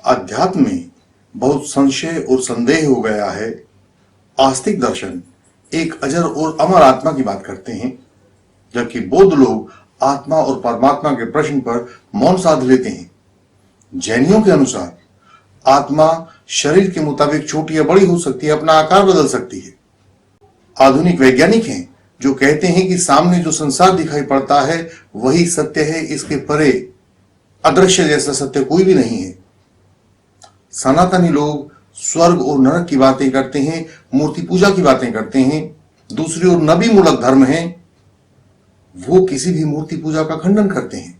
अध्यात्म में बहुत संशय और संदेह हो गया है। आस्तिक दर्शन एक अजर और अमर आत्मा की बात करते हैं, जबकि बौद्ध लोग आत्मा और परमात्मा के प्रश्न पर मौन साध लेते हैं। जैनियों के अनुसार आत्मा शरीर के मुताबिक छोटी या बड़ी हो सकती है, अपना आकार बदल सकती है। आधुनिक वैज्ञानिक हैं जो कहते हैं कि सामने जो संसार दिखाई पड़ता है वही सत्य है, इसके परे अदृश्य जैसा सत्य कोई भी नहीं है। सनातनी लोग स्वर्ग और नरक की बातें करते हैं, मूर्ति पूजा की बातें करते हैं। दूसरी ओर नबी मूलक धर्म है, वो किसी भी मूर्ति पूजा का खंडन करते हैं।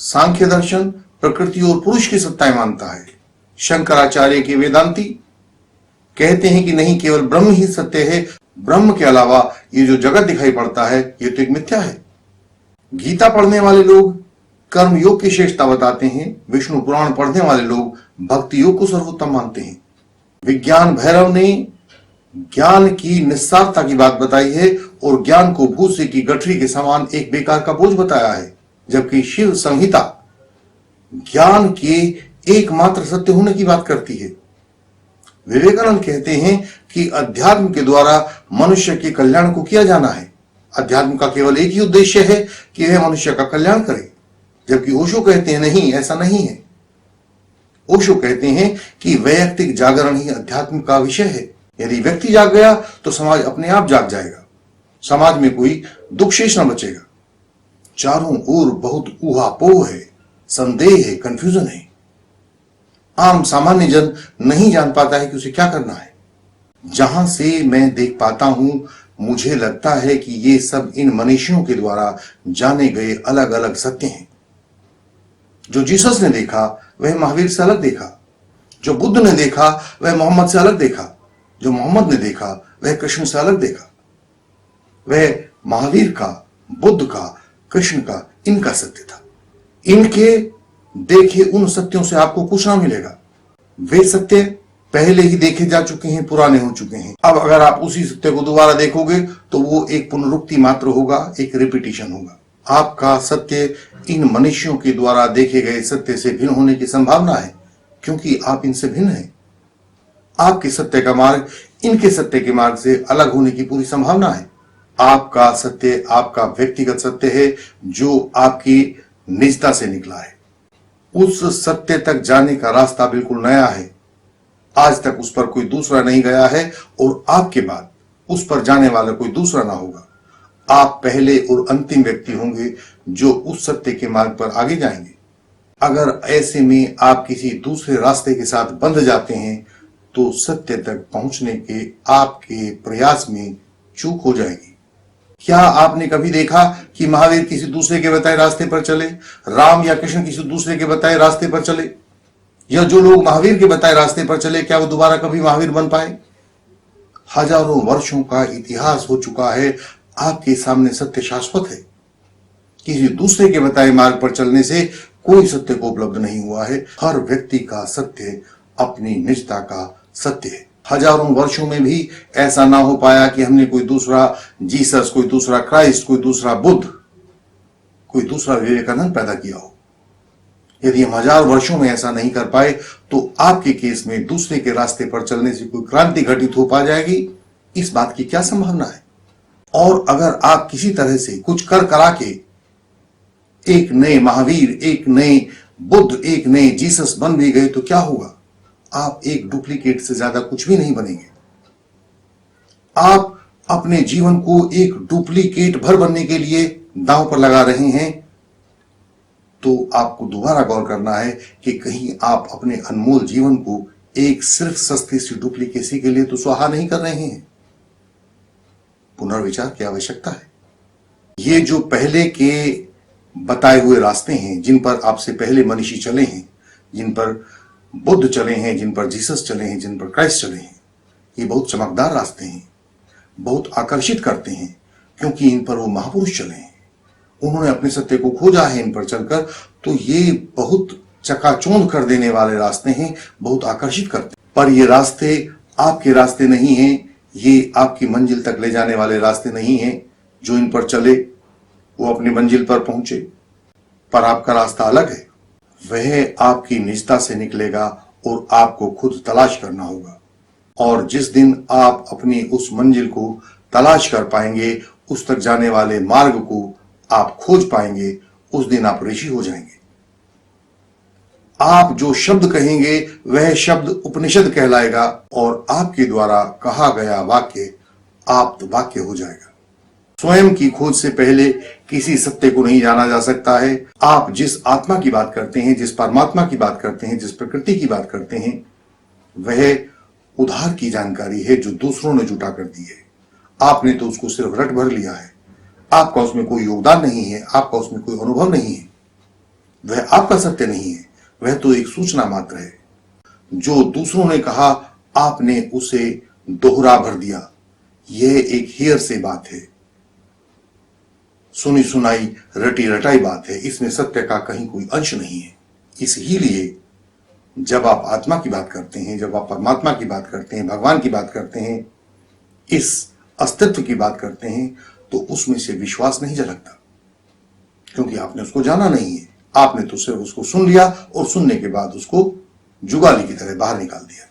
सांख्य दर्शन प्रकृति और पुरुष की सत्ताएं मानता है। शंकराचार्य के वेदांती कहते हैं कि नहीं, केवल ब्रह्म ही सत्य है, ब्रह्म के अलावा ये जो जगत दिखाई पड़ता है ये तो एक मिथ्या है। गीता पढ़ने वाले लोग कर्म योग की श्रेष्ठता बताते हैं। विष्णु पुराण पढ़ने वाले लोग भक्ति योग को सर्वोत्तम मानते हैं। विज्ञान भैरव ने ज्ञान की निस्सारता की बात बताई है और ज्ञान को भूसे की गठरी के समान एक बेकार का बोझ बताया है, जबकि शिव संहिता ज्ञान के एकमात्र सत्य होने की बात करती है। विवेकानंद कहते हैं कि अध्यात्म के द्वारा मनुष्य के कल्याण को किया जाना है। अध्यात्म का केवल एक ही उद्देश्य है कि वह मनुष्य का कल्याण करे, जबकि ओशो कहते हैं नहीं, ऐसा नहीं है। ओशो कहते हैं कि वैयक्तिक जागरण ही अध्यात्म का विषय है। यदि व्यक्ति जाग गया तो समाज अपने आप जाग जाएगा, समाज में कोई दुख शेष न बचेगा। चारों ओर बहुत ऊहापोह है, संदेह है, कंफ्यूजन है। आम सामान्य जन नहीं जान पाता है कि उसे क्या करना है। जहां से मैं देख पाता हूं, मुझे लगता है कि ये सब इन मनीषियों के द्वारा जाने गए अलग अलग सत्य हैं। जो जीसस ने देखा वह महावीर से अलग देखा, जो बुद्ध ने देखा वह मोहम्मद से अलग देखा, जो मोहम्मद ने देखा वह कृष्ण से अलग देखा। वह महावीर का, बुद्ध का, कृष्ण का, इनका सत्य था। इनके देखे उन सत्यों से आपको कुछ ना मिलेगा। वे सत्य पहले ही देखे जा चुके हैं, पुराने हो चुके हैं। अब अगर आप उसी सत्य को दोबारा देखोगे तो वो एक पुनरुक्ति मात्र होगा, एक रिपीटिशन होगा। आपका सत्य इन मनुष्यों के द्वारा देखे गए सत्य से भिन्न होने की संभावना है, क्योंकि आप इनसे भिन्न हैं। आपके सत्य का मार्ग इनके सत्य के मार्ग से अलग होने की पूरी संभावना है। आपका सत्य आपका व्यक्तिगत सत्य है, जो आपकी निजता से निकला है। उस सत्य तक जाने का रास्ता बिल्कुल नया है। आज तक उस पर कोई दूसरा नहीं गया है और आपके बाद उस पर जाने वाला कोई दूसरा ना होगा। आप पहले और अंतिम व्यक्ति होंगे जो उस सत्य के मार्ग पर आगे जाएंगे। अगर ऐसे में आप किसी दूसरे रास्ते के साथ बंध जाते हैं तो सत्य तक पहुंचने के आपके प्रयास में चूक हो जाएगी। क्या आपने कभी देखा कि महावीर किसी दूसरे के बताए रास्ते पर चले, राम या कृष्ण किसी दूसरे के बताए रास्ते पर चले, या जो लोग महावीर के बताए रास्ते पर चले, क्या वो दोबारा कभी महावीर बन पाए? हजारों वर्षों का इतिहास हो चुका है, आपके सामने सत्य शाश्वत है। किसी दूसरे के बताए मार्ग पर चलने से कोई सत्य को उपलब्ध नहीं हुआ है। हर व्यक्ति का सत्य अपनी निजता का सत्य है। हजारों वर्षों में भी ऐसा ना हो पाया कि हमने कोई दूसरा जीसस, कोई दूसरा क्राइस्ट, कोई दूसरा बुद्ध, कोई दूसरा विवेकानंद पैदा किया हो। यदि हम 1000 वर्षों में ऐसा नहीं कर पाए तो आपके केस में दूसरे के रास्ते पर चलने से कोई क्रांति घटित हो पा जाएगी, इस बात की क्या संभावना है? और अगर आप किसी तरह से कुछ कर करा के एक नए महावीर, एक नए बुद्ध, एक नए जीसस बन भी गए तो क्या होगा? आप एक डुप्लीकेट से ज्यादा कुछ भी नहीं बनेंगे। आप अपने जीवन को एक डुप्लीकेट भर बनने के लिए दांव पर लगा रहे हैं, तो आपको दोबारा गौर करना है कि कहीं आप अपने अनमोल जीवन को एक सिर्फ सस्ती सी डुप्लीकेसी के लिए तो स्वाहा नहीं कर रहे हैं। पुनर्विचार की आवश्यकता है। ये जो पहले के बताए हुए रास्ते हैं, जिन पर आपसे पहले मनीषी चले हैं, जिन पर बुद्ध चले हैं, जिन पर जीसस चले हैं, जिन पर क्राइस्ट चले हैं, ये बहुत चमकदार रास्ते हैं, बहुत आकर्षित करते हैं, क्योंकि इन पर वो महापुरुष चले हैं। उन्होंने अपने सत्य को खोजा है इन पर चलकर, तो ये बहुत चकाचौंध कर देने वाले रास्ते हैं, बहुत आकर्षित करते हैं। पर ये रास्ते आपके रास्ते नहीं हैं, ये आपकी मंजिल तक ले जाने वाले रास्ते नहीं हैं। जो इन पर चले वो अपनी मंजिल पर पहुंचे, पर आपका रास्ता अलग है। वह आपकी निजता से निकलेगा और आपको खुद तलाश करना होगा। और जिस दिन आप अपनी उस मंजिल को तलाश कर पाएंगे, उस तक जाने वाले मार्ग को आप खोज पाएंगे, उस दिन आप ऋषि हो जाएंगे। आप जो शब्द कहेंगे वह शब्द उपनिषद कहलाएगा और आपके द्वारा कहा गया वाक्य आप्त वाक्य हो जाएगा। स्वयं की खोज से पहले किसी सत्य को नहीं जाना जा सकता है। आप जिस आत्मा की बात करते हैं, जिस परमात्मा की बात करते हैं, जिस प्रकृति की बात करते हैं, वह उधार की जानकारी है जो दूसरों ने जुटा कर दी है। आपने तो उसको सिर्फ रट भर लिया है। आपका उसमें कोई योगदान नहीं है, आपका उसमें कोई अनुभव नहीं है। वह आपका सत्य नहीं है, वह तो एक सूचना मात्र है। जो दूसरों ने कहा आपने उसे दोहरा भर दिया। यह एक हेयर से बात है, सुनी सुनाई रटी रटाई बात है। इसमें सत्य का कहीं कोई अंश नहीं है। इसीलिए जब आप आत्मा की बात करते हैं, जब आप परमात्मा की बात करते हैं, भगवान की बात करते हैं, इस अस्तित्व की बात करते हैं, तो उसमें से विश्वास नहीं झलकता, क्योंकि आपने उसको जाना नहीं है। आपने तो सिर्फ उसको सुन लिया और सुनने के बाद उसको जुगाली की तरह बाहर निकाल दिया।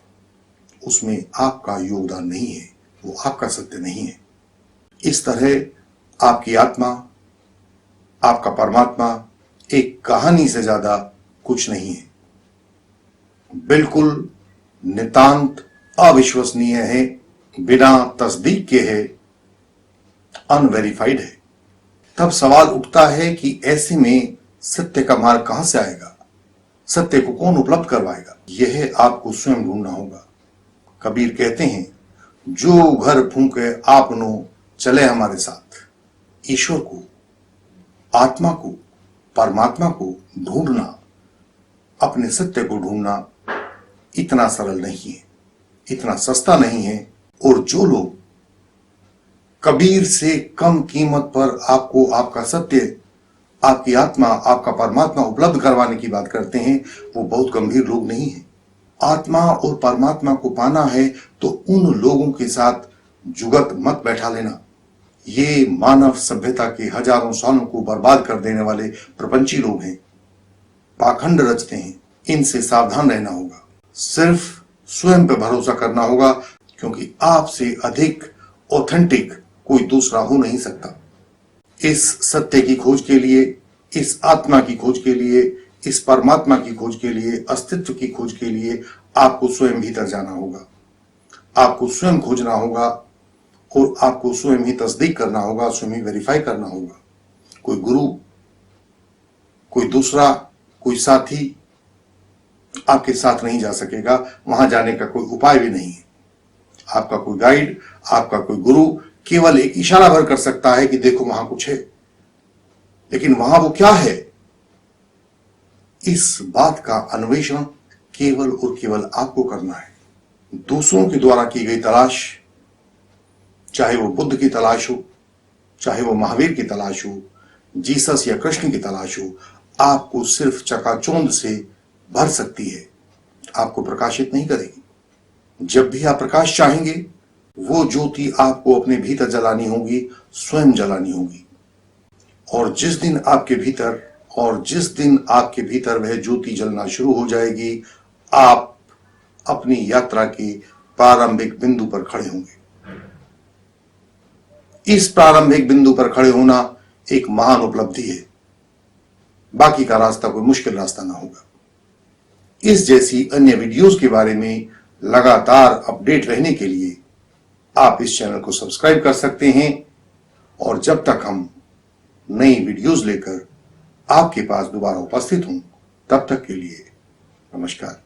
उसमें आपका योगदान नहीं है, वो आपका सत्य नहीं है। इस तरह आपकी आत्मा, आपका परमात्मा एक कहानी से ज्यादा कुछ नहीं है। बिल्कुल नितांत अविश्वसनीय है, बिना तस्दीक के है, अनवेरिफाइड है। तब सवाल उठता है कि ऐसे में सत्य का मार्ग कहां से आएगा? सत्य को कौन उपलब्ध करवाएगा? यह आपको स्वयं ढूंढना होगा। कबीर कहते हैं, जो घर फूंके आपनो चले हमारे साथ। ईश्वर को, आत्मा को, परमात्मा को ढूंढना, अपने सत्य को ढूंढना इतना सरल नहीं है, इतना सस्ता नहीं है। और जो लोग कबीर से कम कीमत पर आपको आपका सत्य, आपकी आत्मा, आपका परमात्मा उपलब्ध करवाने की बात करते हैं, वो बहुत गंभीर लोग नहीं हैं। आत्मा और परमात्मा को पाना है तो उन लोगों के साथ जुगत मत बैठा लेना। ये मानव सभ्यता के हजारों सालों को बर्बाद कर देने वाले प्रपंची लोग हैं, पाखंड रचते हैं। इनसे सावधान रहना होगा। सिर्फ स्वयं पर भरोसा करना होगा, क्योंकि आपसे अधिक ऑथेंटिक कोई दूसरा हो नहीं सकता। इस सत्य की खोज के लिए, इस आत्मा की खोज के लिए, इस परमात्मा की खोज के लिए, अस्तित्व की खोज के लिए आपको स्वयं भीतर जाना होगा। आपको स्वयं खोजना होगा और आपको स्वयं ही तस्दीक करना होगा, स्वयं ही वेरीफाई करना होगा। कोई गुरु, कोई दूसरा, कोई साथी आपके साथ नहीं जा सकेगा। वहां जाने का कोई उपाय भी नहीं है। आपका कोई गाइड, आपका कोई गुरु केवल एक इशारा भर कर सकता है कि देखो वहां कुछ है, लेकिन वहां वो क्या है, इस बात का अन्वेषण केवल और केवल आपको करना है। दूसरों के द्वारा की गई तलाश, चाहे वो बुद्ध की तलाश हो, चाहे वो महावीर की तलाश हो, जीसस या कृष्ण की तलाश हो, आपको सिर्फ चकाचौंध से भर सकती है, आपको प्रकाशित नहीं करेगी। जब भी आप प्रकाश चाहेंगे, वो ज्योति आपको अपने भीतर जलानी होगी, स्वयं जलानी होगी। और जिस दिन आपके भीतर वह ज्योति जलना शुरू हो जाएगी, आप अपनी यात्रा के प्रारंभिक बिंदु पर खड़े होंगे। इस प्रारंभिक बिंदु पर खड़े होना एक महान उपलब्धि है। बाकी का रास्ता कोई मुश्किल रास्ता ना होगा। इस जैसी अन्य वीडियोस के बारे में लगातार अपडेट रहने के लिए आप इस चैनल को सब्सक्राइब कर सकते हैं। और जब तक हम नई वीडियोस लेकर आपके पास दोबारा उपस्थित हूं, तब तक के लिए नमस्कार।